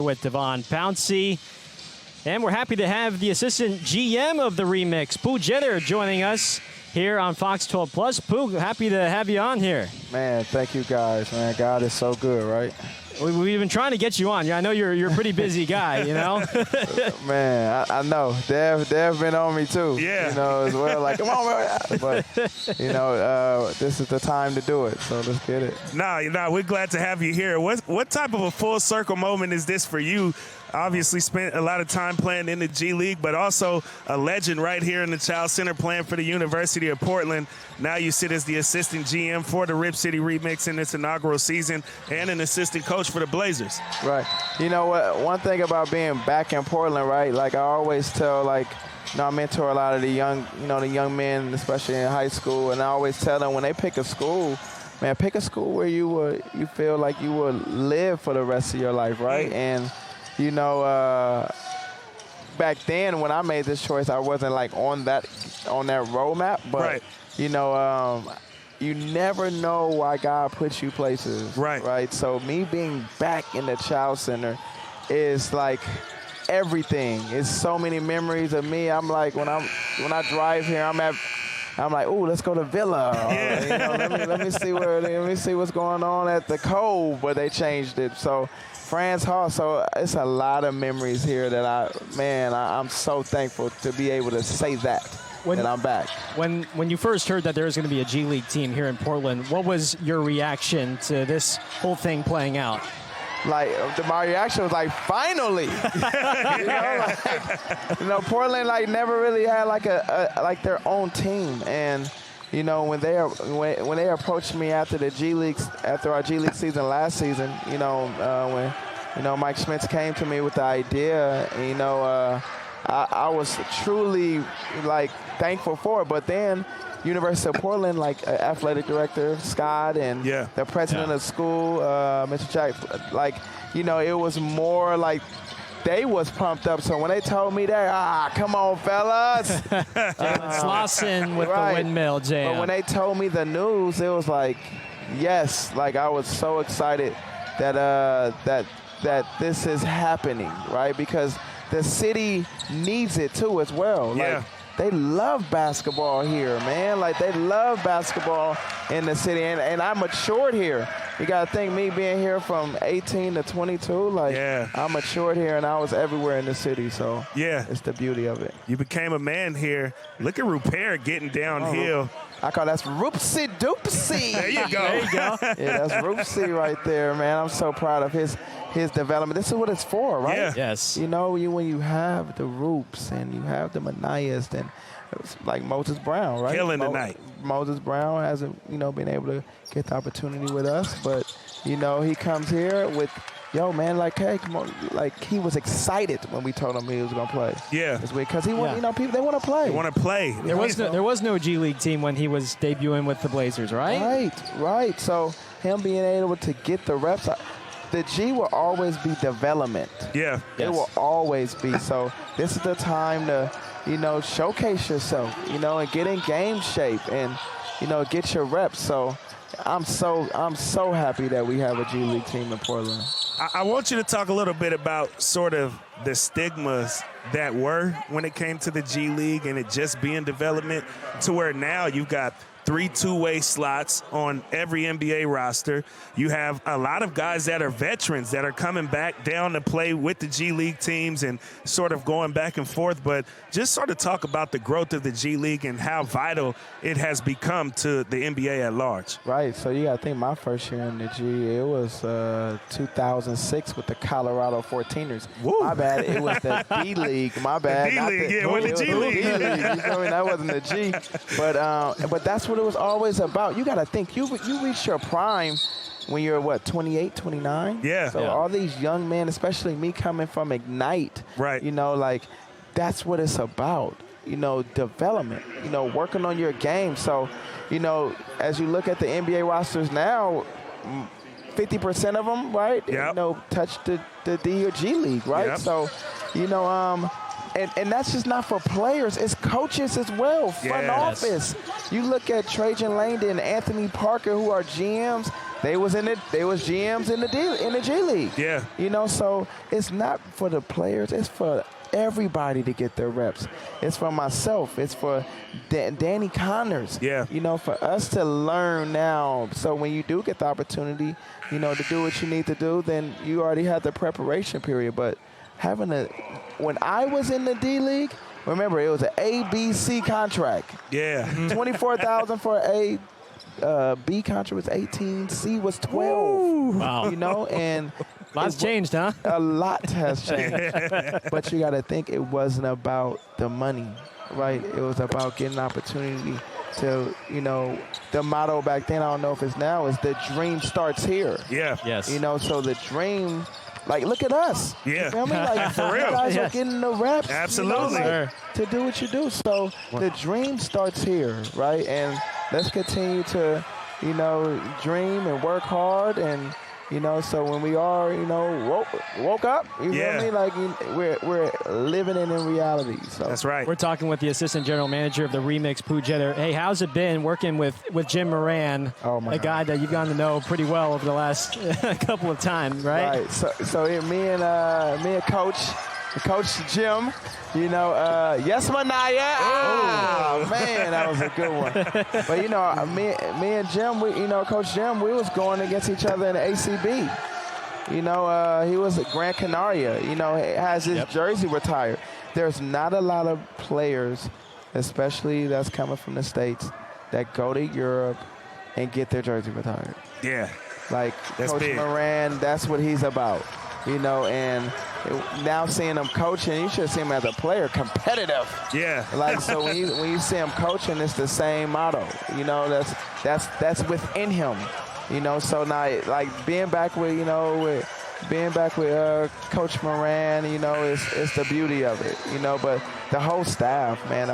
with Devon, Pouncy. And we're happy to have the assistant GM of the remix, Pooh joining us here on Fox 12 Plus. Pooh, happy to have you on here. Man, thank you guys, man. God is so good, right? We've been trying to get you on. Yeah, I know you're a pretty busy guy, you know? Man, I know. Dev been on me too. Yeah. You know, as well. Like, come on, man. But, you know, this is the time to do it. So let's get it. No, we're glad to have you here. What type of a full circle moment is this for you? Obviously spent a lot of time playing in the G League, but also a legend right here in the Child Center playing for the University of Portland. Now you sit as the assistant GM for the Rip City Remix in its inaugural season and an assistant coach for the Blazers. Right. You know what? One thing about being back in Portland, right? Like I always tell, like, you know, I mentor a lot of the young men, especially in high school, and I always tell them when they pick a school, man, pick a school where you feel like you will live for the rest of your life, right? And you know, back then when I made this choice, I wasn't like on that roadmap. But right. You know, you never know why God puts you places. Right. Right. So me being back in the Child Center is like everything. It's so many memories of me. I'm like when I drive here, I'm like, ooh, let's go to Villa. Yeah. You know, let me see what's going on at the Cove where they changed it. So. France Hall, so it's a lot of memories here that I'm so thankful to be able to say that I'm back. When you first heard that there was going to be a G League team here in Portland, what was your reaction to this whole thing playing out? Like, my reaction was like, finally! you know, Portland like never really had like like their own team, and you know, when they approached me after our G League season last season, you know, when Mike Schmitz came to me with the idea, you know, I was truly like thankful for it. But then University of Portland, like athletic director Scott and the president of the school, Mr. Jack, like, you know, it was more like they was pumped up. So when they told me that, come on, fellas. Slauson with the windmill jam. But when they told me the news, it was like, yes, like I was so excited that this is happening, right? Because the city needs it too as well. Yeah. Like, they love basketball here, man. Like, they love basketball in the city. And I matured here. You got to think, me being here from 18 to 22, like, I matured here and I was everywhere in the city. So, it's the beauty of it. You became a man here. Look at Rupert getting downhill. I call that's Roopsie Doopsie. There you go. There you go. Yeah, that's Roopsie right there, man. I'm so proud of his development. This is what it's for, right? Yeah. Yes. You know, when you have the Roops and you have the Manias, then it's like Moses Brown, right? Killing tonight. Moses Brown hasn't, you know, been able to get the opportunity with us, but, you know, he comes here with, yo, man, like, hey, come on. Like, he was excited when we told him he was going to play. Yeah. This week, because he want, you know, people, they want to play. They want to play. There was no G League team when he was debuting with the Blazers, right? Right. So him being able to get the reps, the G will always be development. Yeah. It will always be. So this is the time to, you know, showcase yourself, you know, and get in game shape and, you know, get your reps. So I'm so happy that we have a G League team in Portland. I want you to talk a little bit about sort of the stigmas that were when it came to the G League and it just being development to where now you've got 3 two-way slots on every NBA roster. You have a lot of guys that are veterans that are coming back down to play with the G League teams and sort of going back and forth. But just sort of talk about the growth of the G League and how vital it has become to the NBA at large. Right. So you got to think my first year in the G, it was 2006 with the Colorado 14ers. Woo. My bad. It was the D League. My bad. The D League. Yeah, we're the G League. You feel me? That wasn't the G. But that's what it was always about. You got to think, you reach your prime when you're, what, 28, 29? Yeah. So all these young men, especially me coming from Ignite, right? You know, like, that's what it's about. You know, development, you know, working on your game. So, you know, as you look at the NBA rosters now, 50% of them, right, you know, touch the D or G League, right? Yep. So, you know, and that's just not for players. It's coaches as well, front office. You look at Trajan Langdon, Anthony Parker, who are GMs. they was GMs in the G League. Yeah. You know, so it's not for the players. It's for everybody to get their reps. It's for myself. It's for Danny Connors. Yeah. You know, for us to learn now. So when you do get the opportunity, you know, to do what you need to do, then you already had the preparation period. But when I was in the D League, remember, it was an ABC contract. Yeah. $24,000 for A. B contract was 18. C was 12. Wow. You know, and Lots changed, huh? a lot has changed. But you got to think it wasn't about the money, right? It was about getting an opportunity to, you know, the motto back then, I don't know if it's now, is the dream starts here. Yeah. Yes. You know, so the dream, like, look at us. Yeah. You feel me? Like, For real. you guys Yes. are getting the reps. Absolutely. You know, like, to do what you do. So the dream starts here, right? And let's continue to, you know, dream and work hard. And, you know, so when we are, you know, woke up, you Yeah. feel me? Like, we're living it in reality. So That's right. We're talking with the assistant general manager of the Remix, Pooh Jeter. Hey, how's it been working with Jim Moran, Oh, my a God. guy that you've gotten to know pretty well over the last couple of times, right? Right. So me and Coach Jim, you know, yes, Manaya. Oh, man, that was a good one. But, you know, me and Jim, Coach Jim, we was going against each other in the ACB. You know, he was at Gran Canaria, you know, has his jersey retired. There's not a lot of players, especially that's coming from the States, that go to Europe and get their jersey retired. Yeah. Like, That's Coach big. Moran, that's what he's about. You know, and now seeing him coaching, you should see him as a player, competitive. Yeah. Like, so when you see him coaching, it's the same motto. You know, that's within him. You know, so now, like, being back with Coach Moran, you know, it's the beauty of it. You know, but the whole staff, man,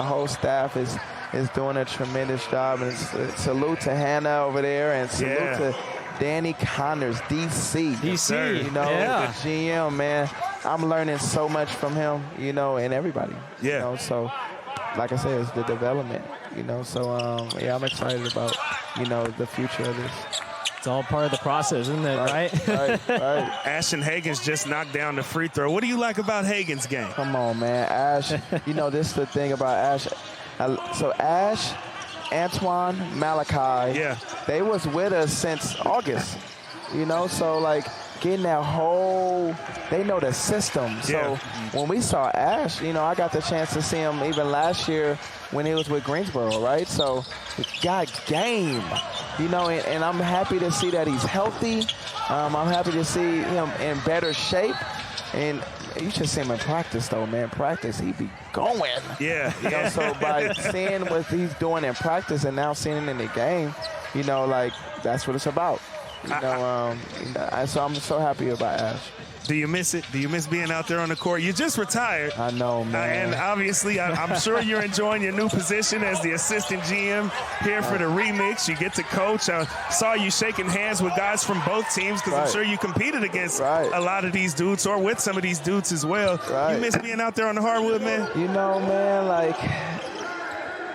is doing a tremendous job. And salute to Hannah over there, and salute to Danny Connors, DC. DC, You know, yeah. the GM, man. I'm learning so much from him, you know, and everybody. Yeah. You know, so, like I said, it's the development, you know. So, I'm excited about, you know, the future of this. It's all part of the process, isn't it, right? Right. Ashton Hagens just knocked down the free throw. What do you like about Hagens' game? Come on, man. Ash, you know, this is the thing about Ash. So, Ash, Antoine, Malachi, they was with us since August, you know, so, like, getting that whole, they know the system. So when we saw Ash, you know, I got the chance to see him even last year when he was with Greensboro, right? So the guy game, you know, and I'm happy to see that he's healthy. I'm happy to see him in better shape. And you should see him in practice, though, man. Practice, he be going. Yeah. You know, so by seeing what he's doing in practice and now seeing him in the game, you know, like, that's what it's about. You know, so I'm so happy about Ash. Do you miss it? Do you miss being out there on the court? You just retired. I know, man. And obviously, I'm sure you're enjoying your new position as the assistant GM here for the Remix. You get to coach. I saw you shaking hands with guys from both teams because I'm sure you competed against a lot of these dudes or with some of these dudes as well. You miss being out there on the hardwood, man? You know, man, like,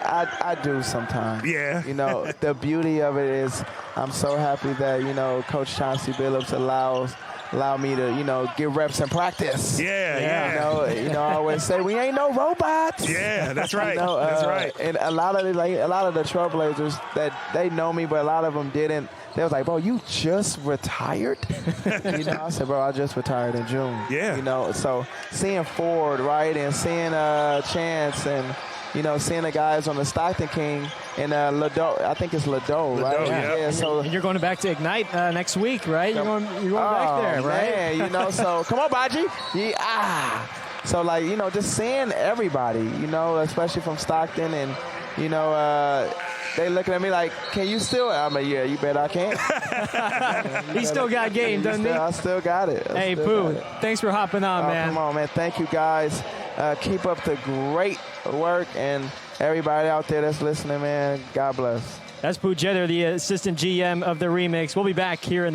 I do sometimes. Yeah. You know, the beauty of it is I'm so happy that, you know, Coach Chauncey Billups allow me to, you know, get reps in practice. Yeah. You know, I always say we ain't no robots. Yeah, that's right. You know, that's right. And a lot of the Trailblazers that they know me, but a lot of them didn't. They was like, bro, you just retired? You know, I said, bro, I just retired in June. Yeah. You know, so seeing Ford, right, and seeing Chance and, you know, seeing the guys on the Stockton King and Lado, I think it's Lado, right? Yeah. So And you're going back to Ignite next week, right? You're going back there, right? Man, you know, so come on, Baji. So, like, you know, just seeing everybody, you know, especially from Stockton, and, you know, they looking at me like, can you still? I'm like, yeah, you bet I can. He still got game, doesn't he? I still got it. Hey, Pooh, thanks for hopping on, man. Come on, man. Thank you, guys. Keep up the great work, and everybody out there that's listening, man, God bless. That's Pooh Jeter, the assistant GM of the Remix. We'll be back here in the